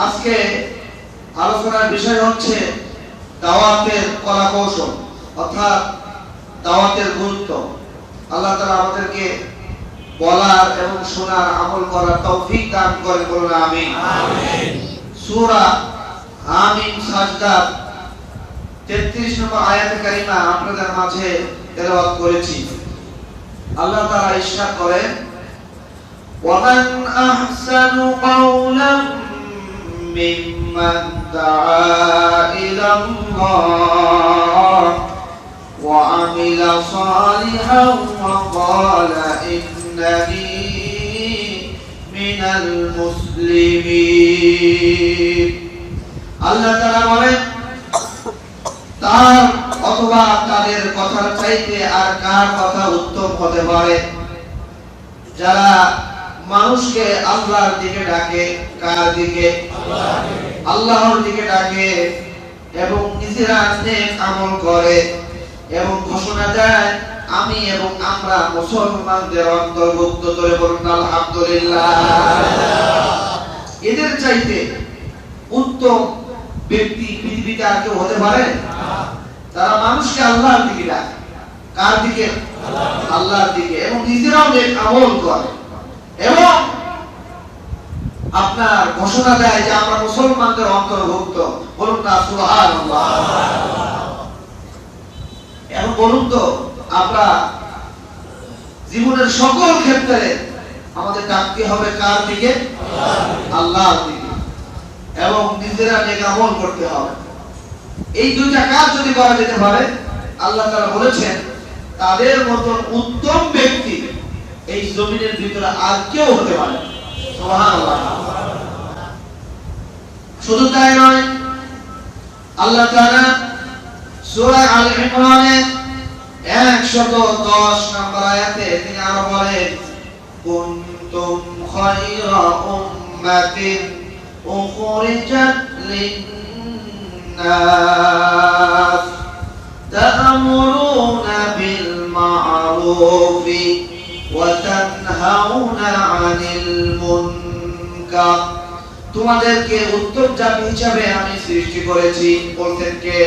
আজকে আলোচনার বিষয় হচ্ছে দাওয়াতের কলাকৌশল অর্থাৎ দাওয়াতের গুরুত্ব। আল্লাহ তাআলা আমাদেরকে বলার এবং শোনার আমল করার তৌফিক দান করেন, বলুন আমিন। সূরা আমিন সাজদা 33 নম্বর আয়াতে কারিমা আপনাদের মাঝে তেলাওয়াত করেছি। আল্লাহ তাআলা ইরশাদ করেন, ওয়ামান আহসানু কাওলাম মিম্মান দাআ ইলাল্লাহ ওয়া আমিলা সালিহান ওয়া ক্বালা ইন্নানি মিনাল মুসলিমিন। আল্লাহ তাআলা বলেন, তার অথবা তাদের কথার চাইতে আর কার কথা উত্তম হতে পারে? যারা মানুষকে আল্লাহর দিকে ডাকে। কার দিকে? আল্লাহর দিকে ডাকে এবং নিজেরা নেক আমল করে এবং ঘোষণা দেয় আমি এবং আমরা মুসলমানদের অন্তর্ভুক্ত। করে বলুন আলহামদুলিল্লাহ। এদের চাইতে উত্তম ব্যক্তি পৃথিবীতে আর কেউ হতে পারে? তারা মানুষকে আল্লাহর দিকে ডাকে। কার দিকে? আল্লাহর দিকে, এবং নিজেরাও নেক আমল করে এবং আপনার ঘোষণা দেয় যে আমরা মুসলমানদের অন্তর্ভুক্ত। বলুন না সুবহানাল্লাহ। এখন বলুন তো, আমরা জীবনের সকল ক্ষেত্রে আমাদের ডাকতে হবে কার দিকে? আল্লাহর দিকে, এবং নিজেরা নেক আমল করতে হবে। এই দুইটা কাজ যদি করা যেতে পারে, আল্লাহ তাআলা বলেছেন তাদের মতন উত্তম ব্যক্তি এই জমিনের ভিতরে আর কেউ হতে পারে। সুবহানাল্লাহ। শুধু তাই নয়, আল্লাহ তাআলা সূরা আল ইমরানের 110 নম্বর আয়াতে তিনি আরো বলেন, কুনতুম খায়রা উম্মাতিন উখরিজাত লিন-নাস তা'মুরুনা বিল মা'রুফি ওয়া তানহাউনা আনিল মুনকার। তোমাদেরকে উত্তম জাতি হিসেবে আমি সৃষ্টি করেছি। বলতেন কে?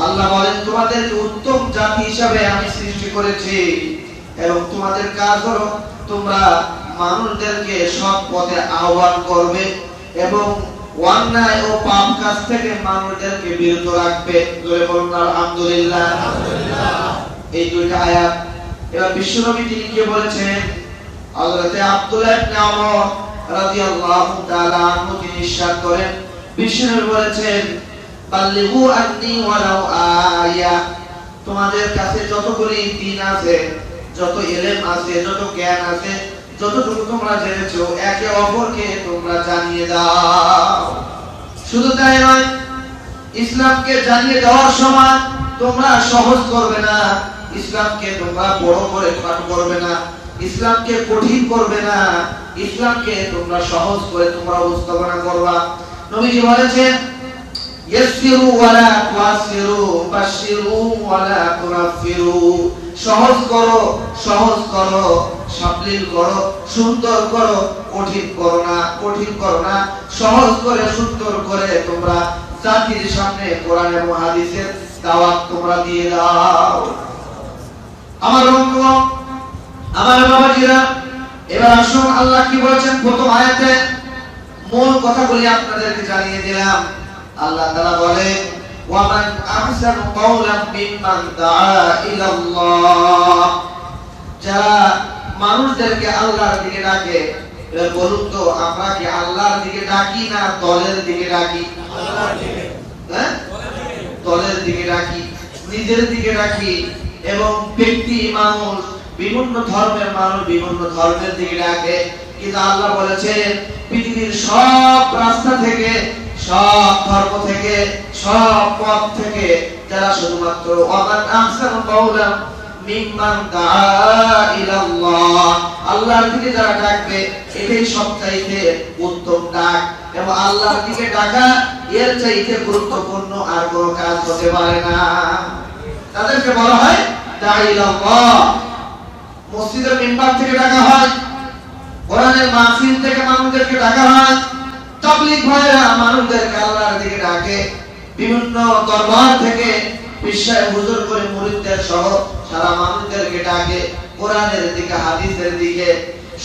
আল্লাহ বলেন তোমাদেরকে উত্তম জাতি হিসেবে আমি সৃষ্টি করেছি এবং তোমাদের কাজ হলো তোমরা মানুষদেরকে সৎ পথে আহ্বান করবে এবং অন্যায় ও পাপ কাজ থেকে মানুষদেরকে বিরত রাখবে। জোরে বলুন আলহামদুলিল্লাহ। এই দুইটা আয়াত এবার বিশ্বনবী তিনি কি বলেছেন? হযরত আব্দুল্লাহ ইবনে ওমর রাদিয়াল্লাহু তাআলা আনহু তিনি ইরশাদ করেন, বিশ্বনবী বলেছেন, বাল্লিগু আন্নী ওয়ালাউ আয়া। তোমাদের কাছে যতগুলি দ্বীন আছে, যত ইলম আছে, যত জ্ঞান আছে, যতটুকু তোমরা জেনেছো একে অপরকে তোমরা জানিয়ে দাও। শুধু তাই নয়, ইসলামকে জানিয়ে দেওয়ার সময় তোমরা সহজ করবে না, ইসলামকে তোমরা বড় করে খাটো করবে না, ইসলামকে কঠিন করবে না, ইসলামকে তোমরা সহজ করে তোমরা উপস্থাপনা করবা। নবীজি বলেছেন, ইয়াসসিরু ওয়ালা তুআসসিরু বাশশিরু ওয়ালা তুনাফিরু। সহজ করো, সহজ করো, সাবলীল করো, সুন্দর করো, কঠিন করো না, কঠিন করো না, সহজ করে সুন্দর করে তোমরা জাতির সামনে কোরআন এবং হাদিসের দাওয়াত তোমরা দিয়ে দাও। আমার বন্ধুগণ, আমার বাবাজিরা, এবার আসুন আল্লাহ কি বলেছেন প্রথম আয়াতে, মূল কথাগুলি আপনাদেরকে জানিয়ে দিলাম। আল্লাহ তাআলা বলেন, ওয়ামান আহসানু কাওলাম মিম্মান দাআ ইলাল্লাহ। যারা মানুষদেরকে আল্লাহর দিকে ডাকে। এবার বলুন তো, আমরা কি আল্লাহর দিকে ডাকি না দলের দিকে ডাকি? আল্লাহর দিকে। হ্যাঁ, দলের দিকে ডাকি, নিজের দিকে ডাকি, এবং ব্যক্তি মানুষ বিভিন্ন ধর্মের মানুষ বিভিন্ন ধর্মের দিকে ডাকে। কিন্তু আল্লাহ বলেছেন পৃথিবীর সব রাস্তা থেকে, সব ধর্ম থেকে, সব পথ থেকে যারা শুধুমাত্র ওয়ামান আহসানু কাওলাম মিম্মান দাআ ইলাল্লাহ, আল্লাহর দিকে যারা ডাকবে, এটাই সবচাইতে উত্তম ডাক। এবং আল্লাহর দিকে ডাকা এর চাইতে গুরুত্বপূর্ণ আর কোনো কাজ হতে পারে না। তাদেরকে বলা হয় দাঈ ইলাল্লাহ। মসজিদের মিম্বার থেকে ডাকা হয়, কোরআনের মাহফিল থেকে মানুষদেরকে ডাকা হয়, তাবলীগ ভাইরা মানুষদেরকে আল্লাহর দিকে ডাকে, বিভিন্ন দরবার থেকে বিশ্বাস হুজুর করে মুরিদদের সহ সারা মানুষদেরকে ডাকে কোরআনের দিকে, হাদিসের দিকে।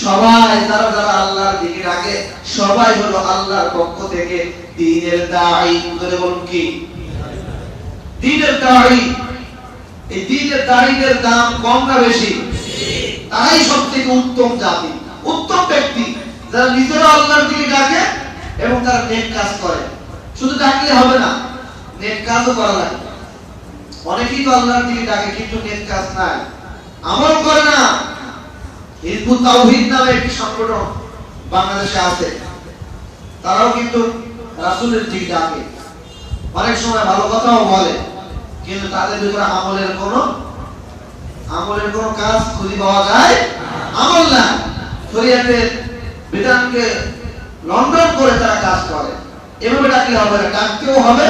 সবাই যারা যারা আল্লাহর দিকে ডাকে সবাই হলো আল্লাহর পক্ষ থেকে দ্বীনের দাঈ। বলে বলুন কি দ্বীনের দাঈ? এই দ্বীনের দাঈদের দাম কম না বেশি? তারাই সবথেকে উত্তম জাতি, উত্তম ব্যক্তি, যারা নিজেরা আল্লাহর দিকে ডাকে এবং তারা নেক কাজ করে। শুধু ডাকলে হবে না, নেক কাজও করা লাগে। অনেকেই তো আল্লাহর দিকে ডাকে কিন্তু নেক কাজ নাই, আমল করে না। হিজবুত তাওহীদ নামে একটি সংগঠন বাংলাদেশে আছে, তারাও কিন্তু রাসূলের দিকে ডাকে, অনেক সময় ভালো কথাও বলে, কিন্তু তাদের ভিতরে আমলের কোনো কাজ খুঁজে পাওয়া যায়, আমল না। শরীয়তের বিধানকে লন্ডন করে তারা কাজ করে। এভাবে ডাকলে হবে না, ডাকতেও হবে,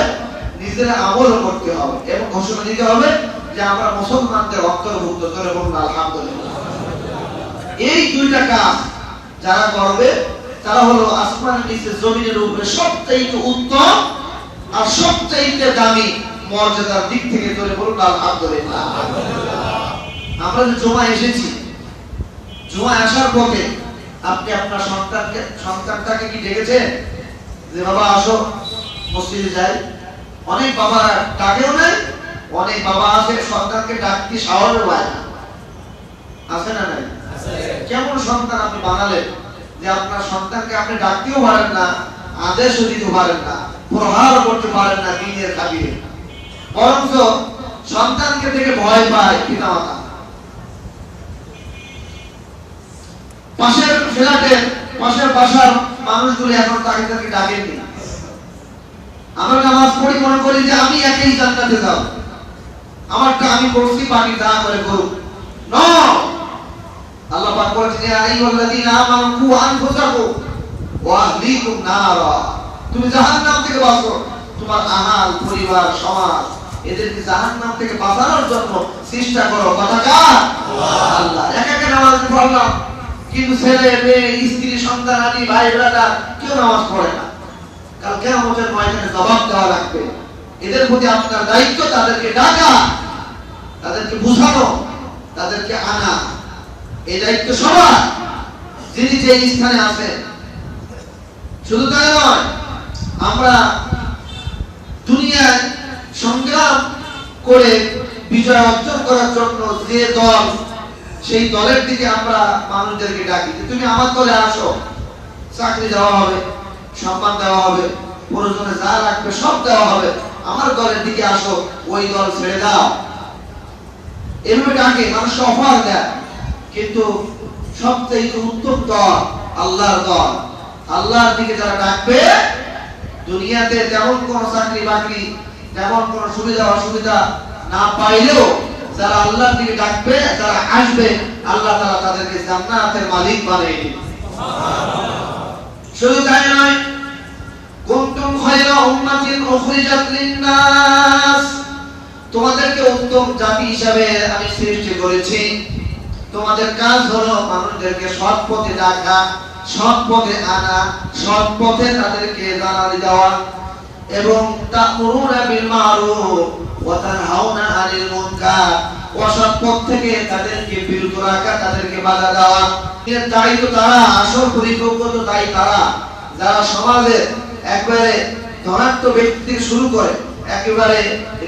নিজের আমলও করতে হবে এবং ঘোষণা দিতে হবে যে আমরা মুসলমানদের অন্তর্ভুক্ত। করে বলুন আলহামদুলিল্লাহ। এই দুইটা কাজ যারা করবে তারা হলো আসমানের নিচে জমিনের উপরে সবচাইতে উত্তম আর সবচাইতে দামি মর্যাদার দিক থেকে। করে বলুন আলহামদুলিল্লাহ। আমরা যে জুমায় এসেছি, জুমায় আসার পথে আপনি আপনার সন্তানটাকে কি ডেকেছেন যে বাবা আসো মসজিদে যাই? অনেক বাবারা ডাকেও নাই, অনেক বাবা আছে সন্তানকে ডাকতে সাহসও পায় না। আছে না নাই? কেমন সন্তান আপনি বানালেন যে আপনার সন্তানকে আপনি ডাকতেও পারেন না, আদেশও দিতে পারেন না, প্রহার করতে পারেন না দ্বীনের খাতিরে, বরঞ্চ সন্তানকে থেকে ভয় পায় পিতামাতা। পাশের ফ্ল্যাটের পাশের বাসার মানুষগুলো এখন তাকে ডাকেননি। আমরা নামাজ পড়ি মনে করি যে আমি একাই জান্নাতে যাব, আমারটা আমি করছি, বাকি যা করে করুক। নো, আল্লাহ পাক বলেছেন ইয়া আইয়ুহাল্লাযীনা আমানু কু আনফুসাকুম ওয়া আহলিকুম নারা। তুমি জাহান্নাম থেকে বাঁচো, তোমার আহাল, পরিবার, সমাজ এদেরকে জাহান্নাম থেকে বাঁচানোর জন্য চেষ্টা করো। কথা কার? আল্লাহ। একা একা নামাজ পড়লাম, কিন্তু ছেলে মেয়ে স্ত্রী সন্তান আদি ভাই ব্রাদার কেউ নামাজ পড়ে না। কাল কিয়ামতের ময়দানে জবাব দেওয়া লাগবে। এদের প্রতি আপনার দায়িত্ব তাদেরকে ডাকা, তাদেরকে বোঝানো, তাদেরকে আনা। এই দায়িত্ব সবার, যিনি যে স্থানে আছেন। শুধু তাই নয়, আমরা দুনিয়ায় সংগ্রাম করে বিজয় অর্জন করার জন্য যে দল, সেই দলের দিকে আমরা মানুষদেরকে ডাকি যে তুমি আমার দলে আসো, চাকরি দেওয়া হবে, সম্মান দেওয়া হবে, প্রয়োজনে যা লাগবে সব দেওয়া হবে, আমার দলের দিকে আসো, ওই দল ছেড়ে দাও। এভাবে ডাকে, মানুষ অফার দেয়। কিন্তু সবচেয়ে উত্তম দল আল্লাহর দল। আল্লাহর দিকে যারা ডাকবে, দুনিয়াতে তেমন কোন চাকরি বাকরি, তেমন কোন সুবিধা অসুবিধা না পাইলেও যারা আল্লাহর দিকে ডাকবে, যারা আসবে, আল্লাহ তাআলা তাদেরকে জান্নাতের মালিক বানিয়ে দিবেন। শুধু তাই নয়, কুনতুম খায়রা উম্মাতিন উখরিজাত লিন-নাস, তোমাদেরকে উত্তম জাতি হিসাবে আমি সৃষ্টি করেছি। তোমাদের কাজ হলো মানুষদেরকে সৎ পথে ডাকা, সৎ পথে আনা, সৎ পথে তাদেরকে জানানি দেওয়া এবং তা'মুরুনা বিল মা'রুফ ওয়া তানহাউনা আনিল মুনকার, অসৎ পথ থেকে তাদেরকে বিরত রাখা, তাদেরকে বাধা দেওয়া। এর দায়িত্ব তারা, আসল পরিপক্ক তো দায়ী তারা, যারা সমাজে একবারে ধনাত্ম ব্যক্তি থেকে শুরু করে একেবারে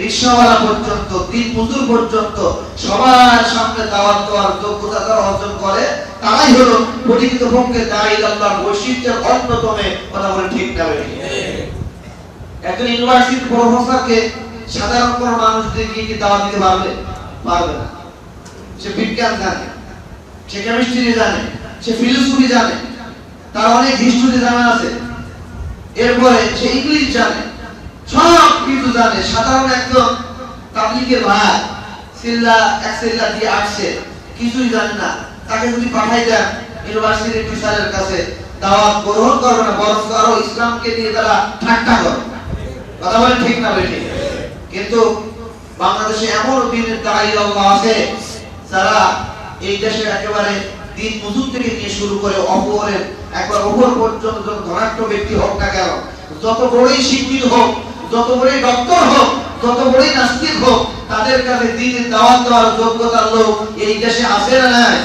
রিকশাওয়ালা পর্যন্ত, দিন মজুর পর্যন্ত সবার সামনে দাওয়াত দেওয়ার যোগ্যতা তারা অর্জন করে, তারাই হলো প্রকৃতপক্ষে দায়ী আল্লাহর বৈশিষ্ট্যের অন্যতম। কথা বলে ঠিক না? একজন ইউনিভার্সিটির প্রফেসরকে সাধারণ কোন মানুষ দিয়ে কি দাওয়াত দিতে পারবে? পারবে না। সে বিজ্ঞান জানে, সে কেমিস্ট্রি জানে, সে ফিলোসফি জানে, তার অনেক হিস্ট্রি জানা আছে, এরপরে সে ইংলিশ জানে, সব কিছু জানে। সাধারণ একজন তাবলীগের ভাই এক সিল্লা দিয়ে আসছে, কিছুই জানে না, তাকে যদি পাঠাই দেন ইউনিভার্সিটির টিচারের কাছে, দাওয়াত গ্রহণ করবে না, বরং আরো ইসলামকে নিয়ে তারা ঠাট্টা করে। কথা বলে ঠিক না? ঠিক। কিন্তু বাংলাদেশে এমন দিনের দায়ী আল্লাহ আছে যারা এই দেশের একেবারে দিন মজুর থেকে নিয়ে শুরু করে অপরের একবার ওপর পর্যন্ত যত ধনাঢ্য ব্যক্তি হোক না কেন, যত বড়ই শিক্ষিত হোক, যত বড়ই ডক্টর হোক, যত বড়ই নাস্তিক হোক, তাদের কাছে দ্বীনের দাওয়াত দেওয়ার যোগ্যতার লোক এই দেশে আছে না নাই?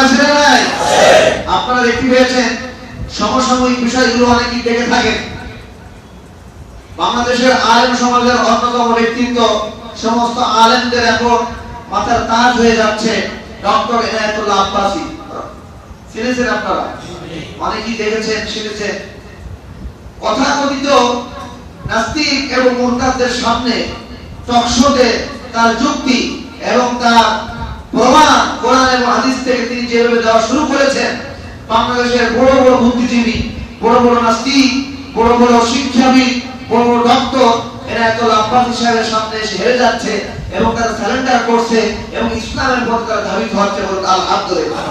আছে না নাই? আপনারা দেখতে পেয়েছেন সমসাময়িক বিষয়গুলো অনেকেই দেখে থাকেন। বাংলাদেশের আলেম সমাজের অন্যতম ব্যক্তিত্ব, সমস্ত আলেমদের এখন মাথার তাজ হয়ে যাচ্ছে ডক্টর এনায়েতুল্লাহ আব্বাসী। শুনেছেন আপনারা? অনেকেই দেখেছেন, শুনেছেন। কথাকথিত নাস্তিক এবং মুরতাদদের সামনে টকশোতে তার যুক্তি এবং তার প্রমাণ কোরআন এবং হাদিস থেকে তিনি যেভাবে দেওয়া শুরু করেছেন, বাংলাদেশের বড় বড় বুদ্ধিজীবী, বড় বড় নাস্তিক, বড় বড় শিক্ষাবিদ, বড় বড় ডক্টর এনায়েতুল্লাহ আব্বাসী সাহেবের সামনে এসে হেরে যাচ্ছে এবং তারা সারেন্ডার করছে এবং ইসলামের পথে তারা ধাবিত হচ্ছে। বলুন আলহামদুলিল্লাহ,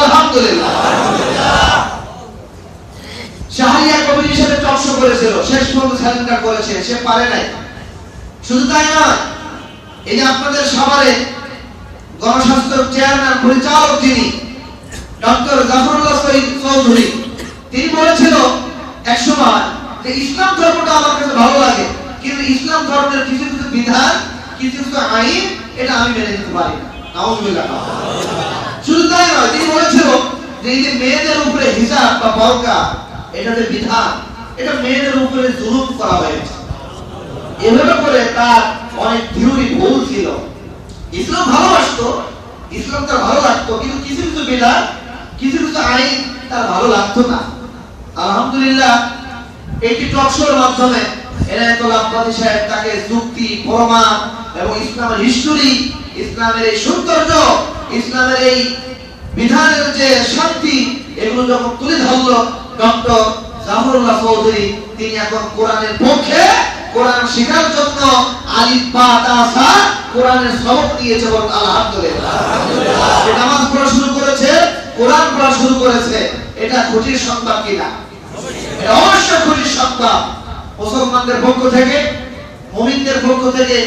আলহামদুলিল্লাহ। শাহরিয়া কবির হিসেবে টকশো করেছিল, শেষ পর্যন্ত সারেন্ডার করেছে, সে পারে নাই। শুধু তাই নয়, এই যে আপনাদের সবারে গণস্বাস্থ্য চেয়ারম্যান পরিচালক যিনি ডক্টর জাফরুল্লাহ চৌধুরী, তিনি বলেছিল একসময় যে ইসলাম ধর্মটা আমার কাছে ভালো লাগে, কিন্তু ইসলাম ধর্মের কিছু কিছু বিধান, কিছু কিছু আইন এটা আমি মেনে নিতে পারি না। নাউজুবিল্লাহ। শুধু তাই নয়, তিনি বলেছিল যে এই যে মেয়েদের উপরে হিজাব বা বরকা, এটা যে বিধান, এটা মেয়েদের উপরে জুলুম করা হয়েছে। এভাবে করে তার অনেক থিওরি ভুল ছিল। ইসলাম ভালোবাসতো, ইসলাম তার ভালো লাগতো, কিন্তু কিছু কিছু বিধান, কিছু কিছু আইন তার ভালো লাগতো না। আলহামদুলিল্লাহ, একটি টকশোর মাধ্যমে এনায়েতুল্লাহ আব্বাসী সাহেব তাকে যুক্তি, প্রমাণ এবং ইসলামের হিস্টোরি, ইসলামের এই সৌন্দর্য, ইসলামের এই বিধানের যে শান্তি, এগুলো যখন তুলে ধরল ডক্টর জাফরুল্লাহ চৌধুরী, তিনি এখন কোরআনের পক্ষে, কোরআন শেখার জন্য আলিফ বা তা সা কোরআনের সবক দিয়েছে। বলুন আলহামদুলিল্লাহ। সে নামাজ পড়া শুরু করেছে, কোরআন পড়া শুরু করেছে। এটা খুশির সংবাদ কিনা? এটা অবশ্যই খুশির সংবাদ। মুসলমানদের পক্ষ থেকে, মুমিনদের পক্ষ থেকে,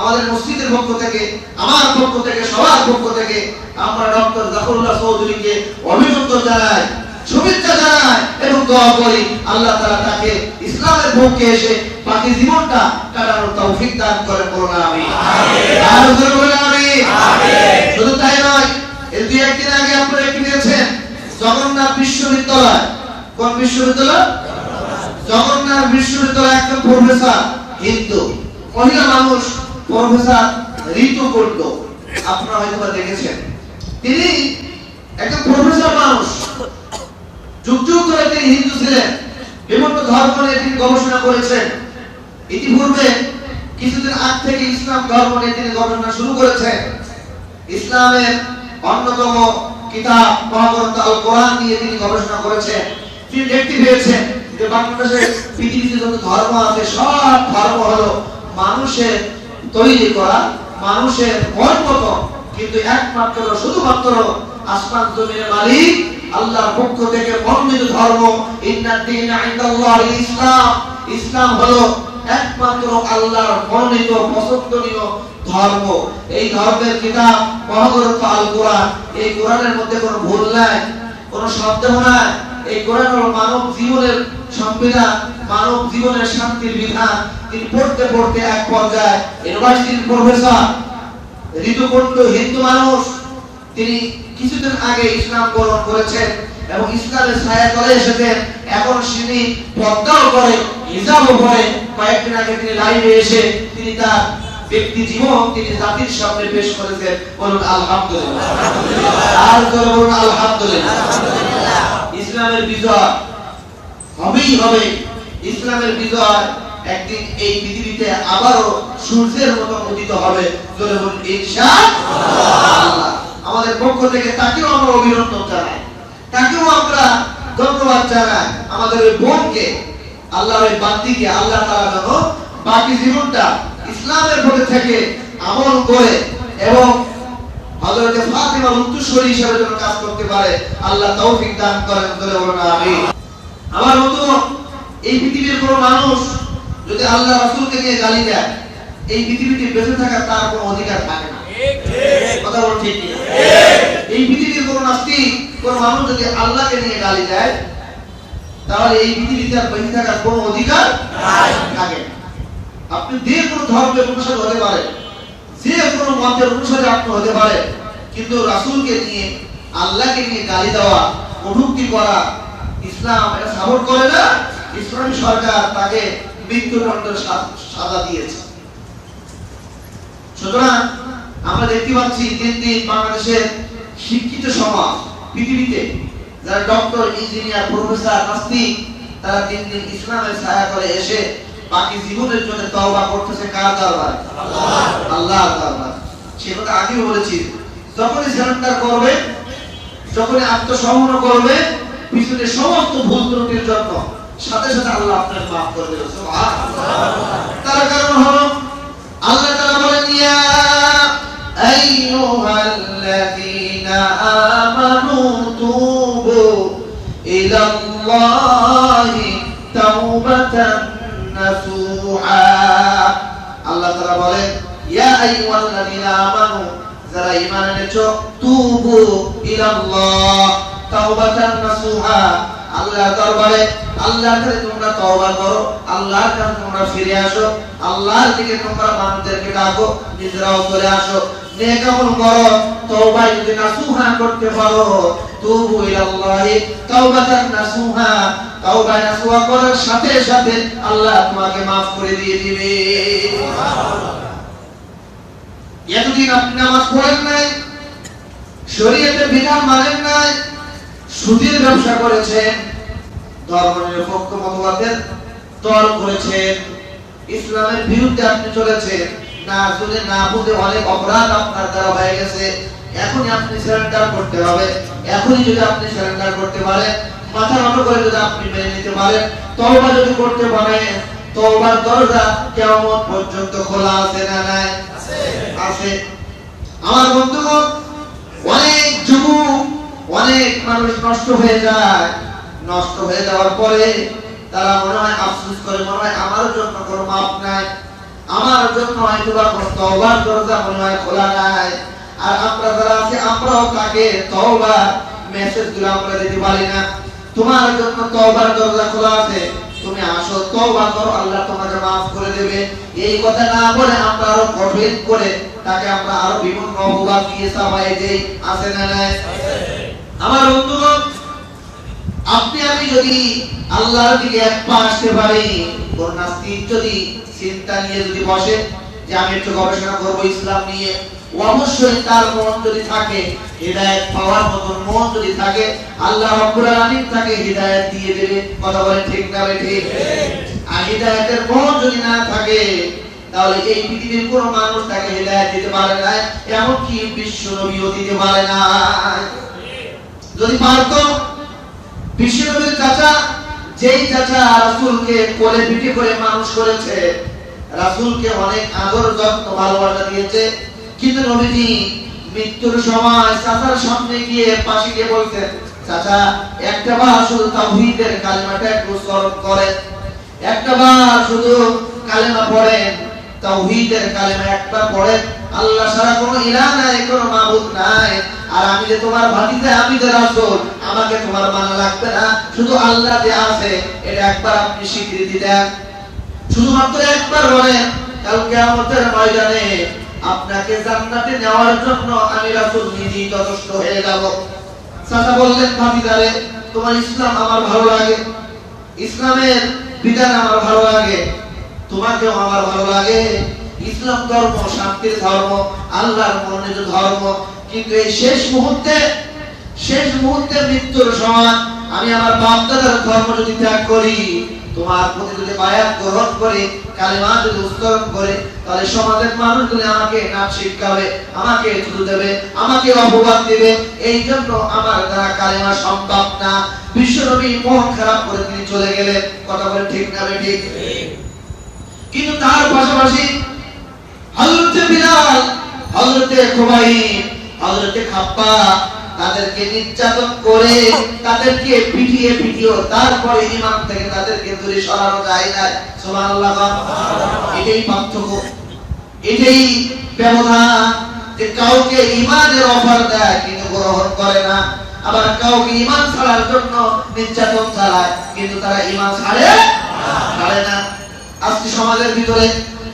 আমাদের মসজিদের পক্ষ থেকে, আমার পক্ষ থেকে, সবার পক্ষ থেকে আমরা ডক্টর জাফরুল্লাহ চৌধুরীকে অভিনন্দন জানাই, শুভেচ্ছা জানাই এবং দোয়া করি আল্লাহ তাআলা তাকে ইসলামের পক্ষে এসে বাকি জীবনটা কাটানোর তৌফিক দান করেন। বলুন আমিন। আর জোরে বলুন আমিন। শুধু তাই নয়, এই দুই একদিন আগে আপনারা কি পেয়েছেন, জগন্নাথ বিশ্ববিদ্যালয়, কোন বিশ্ববিদ্যালয়? জগন্নাথ বিশ্ববিদ্যালয় একজন প্রফেসর, হিন্দু মহিলা মানুষ, প্রফেসর ঋতু কুণ্ড, আপনারা হয়তো দেখেছেন। তিনি একজন প্রফেসর মানুষ, যুগ যুগ ধরে তিনি হিন্দু ছিলেন, বিভিন্ন ধর্ম নিয়ে তিনি গবেষণা করেছেন। ইতিপূর্বে কিছুদিন আগ থেকে ইসলাম ধর্ম নিয়ে তিনি গবেষণা শুরু করেছেন। ইসলামের অন্যতম কিতাব মহাগ্রন্থ আল কোরআন নিয়ে তিনি গবেষণা করেছেন। তিনি দেখতে পেয়েছেন যে বাংলাদেশের পৃথিবীতে যত ধর্ম আছে, সব ধর্ম হলো মানুষের তৈরি করা, মানুষের মন মতো, কিন্তু একমাত্র শুধুমাত্র আসমান জমিনের মালিক আল্লাহর পক্ষ থেকে মনোনীত ধর্ম ইন্নাদ-দীন ইনদাল্লাহিল ইসলাম। ইসলাম হলো একমাত্র আল্লাহর মনোনীত পছন্দনীয় ধর্ম। এই ধর্মের কিতাব মহাগ্রন্থ আল কোরআন, এই কোরআনের মধ্যে কোনো ভুল নাই, কোনো সন্দেহ নাই। এই কোরআন হলো মানব জীবনের সংবিধান, মানব জীবনের শান্তির বিধান। তিনি পড়তে পড়তে এক পর্যায়ে ইউনিভার্সিটির প্রফেসর, ঋতুকুণ্ড হিন্দু মানুষ, তিনি কিছুদিন আগে ইসলাম গ্রহণ করেছেন এবং ইসলামের ছায়া তলে এসেছেন। এখন তিনি পর্দাও করে, হিজাবও পরে। কয়েকদিন আগে তিনি লাইভে এসে তিনি তার ব্যক্তি জীবন তিনি জাতির সামনে পেশ করেছেন। বলুন আলহামদুলিল্লাহ। আর বলুন আলহামদুলিল্লাহ। ইসলামের বিজয় হবেই হবে। ইসলামের বিজয় একদিন এই পৃথিবীতে আবারও সূর্যের মতো উদিত হবে। জোরে বলুন ইনশাআল্লাহ। আমাদের পক্ষ থেকে তাকেও আমরা অভিনন্দন জানাই, তাকেও আমরা ধন্যবাদ জানাই। আমাদের ওই বোনকে, আল্লাহর ওই বান্দিকে আল্লাহ তাআলা যেন বাকি জীবনটা ইসলামের পথে থেকে আমল করে এবং হযরত ফাতিমার উত্তরসূরি হিসেবে যেন কাজ করতে পারে, আল্লাহ তৌফিক দান করেন। জোরে বলুন আমিন। আমার বন্ধু, এই পৃথিবীর কোনো মানুষ যদি আল্লাহ রাসূলকে নিয়ে গালি দেয়, এই পৃথিবীতে বেঁচে থাকার তার কোনো অধিকার থাকে না। কথা বলো ঠিক কিনা? এই পৃথিবীর কোন নাস্তিক কোন মানুষ যদি আল্লাহকে নিয়ে গালি দেয় তাহলে এই পৃথিবীতে আর বেঁচে থাকার কোনো অধিকার থাকে না। আপনি যে কোনো ধর্মের অনুসারী হতে পারেন, যে কোনো মতের অনুসারী আপনি হতে পারেন, কিন্তু রাসূলকে নিয়ে আল্লাহকে নিয়ে গালি দেওয়া, কটূক্তি করা ইসলাম এটা সাপোর্ট করে না। ইসলামী সরকার তাকে মৃত্যুদণ্ডের সাজা দিয়েছে। সুতরাং আমরা দেখতে পাচ্ছি দিন দিন বাংলাদেশের শিক্ষিত সমাজ, পৃথিবীতে যারা ডক্টর, ইঞ্জিনিয়ার, প্রফেসর, নাস্তিক, তারা দিন দিন ইসলামের ছায়া করে এসে বাকি জীবনের জন্য তওবা করতেছে কার দরবারে? আল্লাহর দরবারে। সে কথা আগেও বলেছি, যখনই সারেন্ডার করবে, যখনই আত্মসমর্পণ করবে, পিছনে সমস্ত ভুল ত্রুটির জন্য সাথে সাথে আল্লাহ আপনাকে মাফ করে দেবে। সুবহানাল্লাহ। তার কারণ হলো আল্লাহ তাআলা বলেন, ইয়া আইয়ুহাল্লাযীনা আমানু তুবু ইলাল্লাহি তাওবাতান নাসুহা। আল্লাহ তাআলা বলেন, ইয়া আইয়ুহাল্লাযীনা আমানু, যারা ঈমান এনেছো, তুবু ইলাল্লাহ তাওবাতান নাসুহা, আল্লাহর দরবারে আল্লাহর কাছে তোমরা তওবা করো, আল্লাহর কাছে তোমরা ফিরে আসো, আল্লাহর দিকে তোমরা মানুষদেরকে ডাকো, নিজেরাও চলে আসো, নেক আমল করো। তওবা যদি নাসুহা করতে পারো, তুবু ইলাল্লাহি তাওবাতান নাসুহা, তওবা নাসুহা করার সাথে সাথে আল্লাহ তোমাকে maaf করে দিয়ে দিবে। এতদিন আপনি নামাজ পড়েন নাই, শরীয়তের বিধান মানেন নাই, সুদের ব্যবসা করেছেন, ধর্মনিরপেক্ষ মতবাদের দল করেছেন, ইসলামের বিরুদ্ধে আপনি চলেছেন, না শুনে না বুঝে অনেক অপরাধ আপনার দ্বারা হয়ে গেছে। এখনই আপনি সারেন্ডার করতে হবে। এখনই যদি আপনি সারেন্ডার করতে পারেন, মাথা নত করে যদি আপনি মেনে নিতে পারেন, তওবা যদি করতে পারেন, তওবার দরজা কিয়ামত পর্যন্ত খোলা আছে না নাই? আছে। আমার বন্ধুগণ, অনেক যুবক, অনেক মানুষ নষ্ট হয়ে যায়। নষ্ট হয়ে যাওয়ার পরে তারা মনে হয় আফসোস করে, মনে হয় আমার জন্য কোনো মাপ নাই, আমার জন্য হয়তো বা কোনো তওবার দরজা মনে হয় খোলা নাই। আর আমরা যারা আছি, আমরাও তাকে তওবার মেসেজগুলো আমরা দিতে পারি না। তোমার জন্য তওবার দরজা খোলা আছে, তুমি আসো, তওবা করো, আল্লাহ তোমাকে maaf করে দেবে। এই কথা না বলে আমরা আরো কঠিন করে তাকে আমরা আরো বিভিন্ন অপবাদ দিয়ে চাপাই দেই, আছে না নাই? আমার বন্ধুগণ, আপনি আমি যদি আল্লাহর দিকে এক পা আসতে পারি, কোন নাস্তিক যদি চিন্তা নিয়ে যদি বসে যে আমি একটু গবেষণা করব ইসলাম নিয়ে, অবশ্যই তার মন যদি থাকে, হিদায়াত পাওয়ার মতন মন যদি থাকে, আল্লাহ রাব্বুল আলামিন তাকে হিদায়াত দিয়ে দেবে। কথা বলেন ঠিক না ঠিক? আর হিদায়াতের মন যদি না থাকে, তাহলে এই পৃথিবীর কোনো মানুষ তাকে হিদায়াত দিতে পারে না, এমনকি বিশ্ব নবীও দিতে পারে না। যদি পারতো, বিশ্ব নবীর চাচা, যেই চাচা রাসূলকে কোলে পিঠে করে মানুষ করেছে, রাসূলকে অনেক আদর যত্ন ভালোবাসা দিয়েছে, কিন্তু নবীজি মৃত্যুর সময় চাচার সামনে গিয়ে পাশে গিয়ে বলতেন, চাচা একটা বার শুধু তাওহীদের কালিমাটা একটু উচ্চারণ করেন, একটা বার শুধু কালেমা পড়েন, তাওহীদের কালেমা একবার পড়েন, আল্লাহ ছাড়া কোনো ইলাহ নাই, কোনো মাবুদ নাই, আর আমি যে তোমার ভাতিজা, আমি যে রাসূল, আমাকে তোমার মানা লাগবে না, শুধু আল্লাহ যে আছে এটা একবার আপনি স্বীকৃতি দেন, শুধুমাত্র একবার বলেন, কাল কিয়ামতের ময়দানে আপনাকে জান্নাতে নেওয়ার জন্য আমি রাসূল নিজেই যথেষ্ট হয়ে যাব। চাচা বললেন, ভাতিজারে, তোমার ইসলাম আমার ভালো লাগে, ইসলামের বিধান আমার ভালো লাগে, তোমাকেও আমার ভালো লাগে, ইসলাম ধর্ম শান্তির ধর্ম, আল্লাহর মনোনীত ধর্ম, কিন্তু এই শেষ মুহূর্তে মৃত্যুর সময় আমি আমার বাপ দাদার ধর্ম যদি ত্যাগ করি, তোমার প্রতি যদি বায়াত গ্রহণ করি, কালেমা যদি উচ্চারণ করি, তাহলে সমাজের মানুষগুলো আমাকে নাক শিখাবে, আমাকে থুতু দেবে, আমাকে অপবাদ দেবে, এই জন্য আমার দ্বারা কালেমা সম্ভব না। বিশ্বনবী মন খারাপ করে তিনি চলে গেলেন। কথা বলে ঠিক না ঠিক? কিন্তু তার পাশাপাশি হযরত বিলাল, হযরত খুবাইব, হযরত খাব্বাব তাদেরকে নির্যাতন করে, তাদেরকে পিটিয়ে তারপরে ঈমান থেকে তাদেরকে দূরে সরানো যায় না। সুবহানাল্লাহ। এটাই পার্থক্য, এটাই ব্যবধান। যে কাউকে ঈমানের অফার দেয় কিন্তু গ্রহণ করে না, আবার কাউকে ঈমান ছাড়ার জন্য নির্যাতন চালায় কিন্তু তারা ঈমান ছাড়ে না। আজকে সমাজের ভিতরে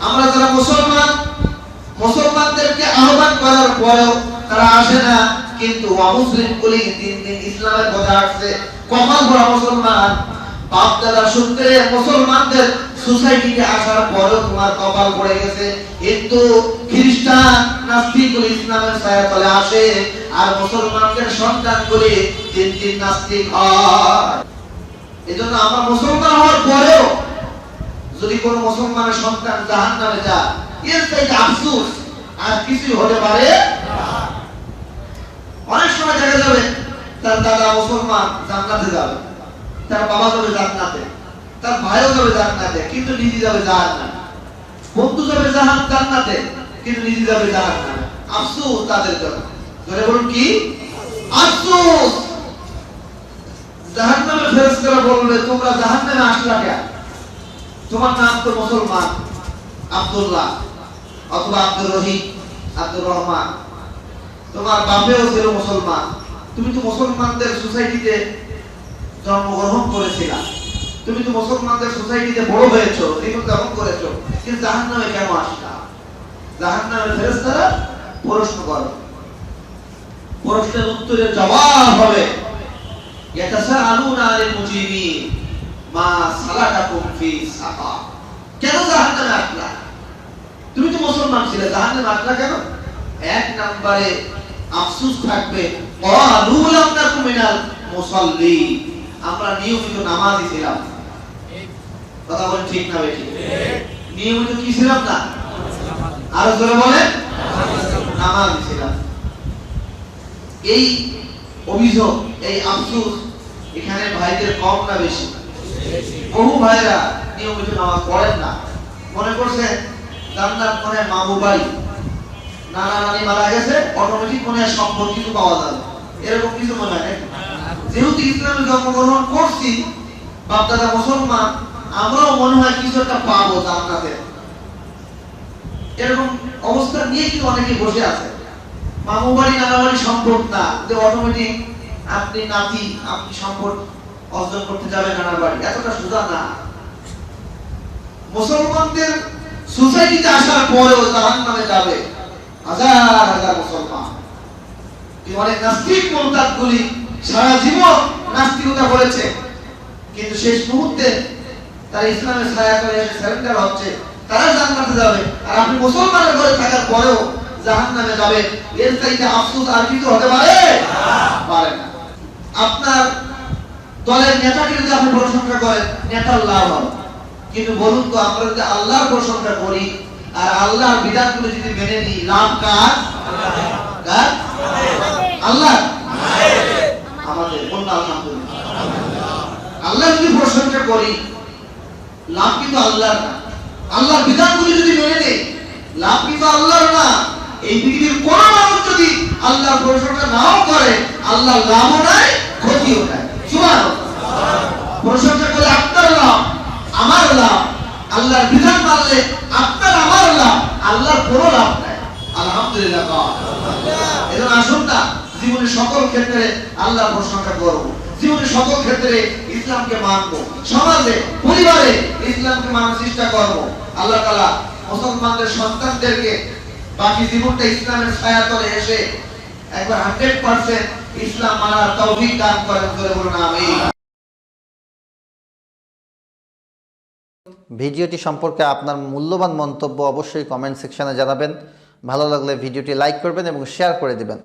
আমরা যারা মুসলমানদেরকে আহ্বান করার পরেও তারা আসে না, কিন্তু অমুসলিম গুলি দিন দিন ইসলামের পথে আসছে। কপাল ভরা মুসলমান, বাপ দাদা সূত্রে মুসলমানদের সোসাইটিতে আসার পরেও তোমার কপাল পড়ে গেছে, কিন্তু খ্রিস্টান নাস্তিকগুলি ইসলামের ছায়াতলে আসে আর মুসলমানদের সন্তানগুলি দিন দিন নাস্তিক হয়। এজন্য আমরা মুসলমান হওয়ার পরেও যদি কোন মুসলমানের সন্তান জাহান্নামে যায়, এর চাইতে আফসোস আর কিছুই হতে পারে না। অনেক সময় দেখা যাবে তার দাদা মুসলমান জান্নাতে যাবে, তার বাবা যাবে জান্নাতে, তার ভাইও যাবে জান্নাতে, কিন্তু নিজে যাবে জাহান্নামে। বন্ধু যাবে জান্নাতে কিন্তু নিজে যাবে জাহান্নামে। আফসোস তাদের জন্য। ধরে বলুন কি আফসোস। জাহান্নামের ফেরেশতারা বলবে তোমরা জাহান্নামে আসলা কেন? তোমার নাম তো মুসলমান, আব্দুল্লাহ অথবা আব্দুর রহিম, আব্দুর রহমান, তোমার বাপেও ছিল মুসলমান, তুমি তো মুসলমানদের সোসাইটিতে জন্মগ্রহণ করেছিলা, তুমি তো মুসলমানদের সোসাইটিতে বড় হয়েছো, জীবন যাপন করেছো, কিন্তু জাহান্নামে কেন আসলা? জাহান্নামের ফেরেশতারা প্রশ্ন করে, প্রশ্নের উত্তরের জবাব হবে ইয়াতাসাআলুনা আনিল মুজরিমিন মা সালাকাকুম ফি সাকার। কেন জাহান্নামে আসলা? তুমি তো মুসলমান ছিলে, জাহান্নামে আসলা কেন? এক নম্বরে আফসোস থাকবে ক্বালু লাম নাকু মিনাল মুসাল্লিন, আমরা নিয়মিত নামাজি ছিলাম। কথা বলেন ঠিক না বেঠিক? নিয়মিত কি ছিলাম না? আর জোরে বলেন নামাজি ছিলাম। এই অভিযোগ, এই আফসোস এখানে ভাইদের কম না বেশি? বহু ভাইরা নিয়মিত নামাজ পড়েন না, মনে করছেন জান্নাত মনে মামু বাড়ি, নানা নানি মারা গেছে, অটোমেটিক মনে হয় সম্পদ কিছু পাওয়া যাবে, এরকম কিছু মনে হয়। যেহেতু ইসলামে জন্মগ্রহণ করছি, বাপ দাদা মুসলমান, আমরাও মনে হয় কিছু একটা পাবো জান্নাতে, এরকম অবস্থা নিয়ে কিন্তু অনেকে বসে আছে। মামু বাড়ি নানা বাড়ি সম্পদ না যে অটোমেটিক আপনি নাতি আপনি সম্পদ অর্জন করতে যাবেন নানা বাড়ি, এতটা সোজা না। মুসলমানদের সোসাইটিতে আসার পরেও জাহান্নামে যাবে হাজার হাজার মুসলমান। অনেক নাস্তিক মুরতাদগুলি সারা জীবন নাস্তিকতা করেছে, কিন্তু শেষ মুহূর্তে তারা ইসলামের ছায়াতলে এসে সারেন্ডার হচ্ছে, তারা জান্নাতে যাবে, আর আপনি মুসলমানের ঘরে থাকার পরেও জাহান্নামে যাবে। এর চাইতে আফসোস আর কিছু হতে পারে না। আপনার দলের নেতাকে যদি আপনি প্রশংসা করেন, নেতার লাভ হবে, কিন্তু বলুন তো আমরা যদি আল্লাহর প্রশংসা করি আর আল্লাহর বিধানগুলো যদি মেনে নিই, লাভ কার? আল্লাহ আমাদের। বলুন আলহামদুলিল্লাহ। আল্লাহ যদি প্রশংসা করি, লাভ কিন্তু আল্লাহর না। আল্লাহর বিধানগুলো যদি মেনে নেই, লাভ কিন্তু আল্লাহর না। এই পৃথিবীর কোন মানুষ যদি আল্লাহর প্রশংসা নাও করে, আল্লাহর লাভও নাই ক্ষতিও নাই। সুবহানাল্লাহ। প্রশংসা করলে আপনার লাভ, আমার লাভ, আল্লাহর বিধান মানলে আপনার আমার লাভ, আল্লাহর কোনো লাভ নাই। আলহামদুলিল্লাহ। এজন্য আসুন না জীবনের সকল ক্ষেত্রে আল্লাহর প্রশংসা করব, জীবনের সকল ক্ষেত্রে ইসলামকে মানব, সমাজে পরিবারে ইসলামকে মানার চেষ্টা করব। আল্লাহ তাআলা মুসলমানদের সন্তানদেরকে বাকি জীবনটা ইসলামের ছায়াতলে এসে একবার 100% ইসলাম মানার তৌফিক দান করেন। করে বলুন আমিন। ভিডিওটি সম্পর্কে আপনার মূল্যবান মন্তব্য অবশ্যই কমেন্ট সেকশনে জানাবেন। ভালো লাগলে ভিডিওটি লাইক করবেন এবং শেয়ার করে দিবেন।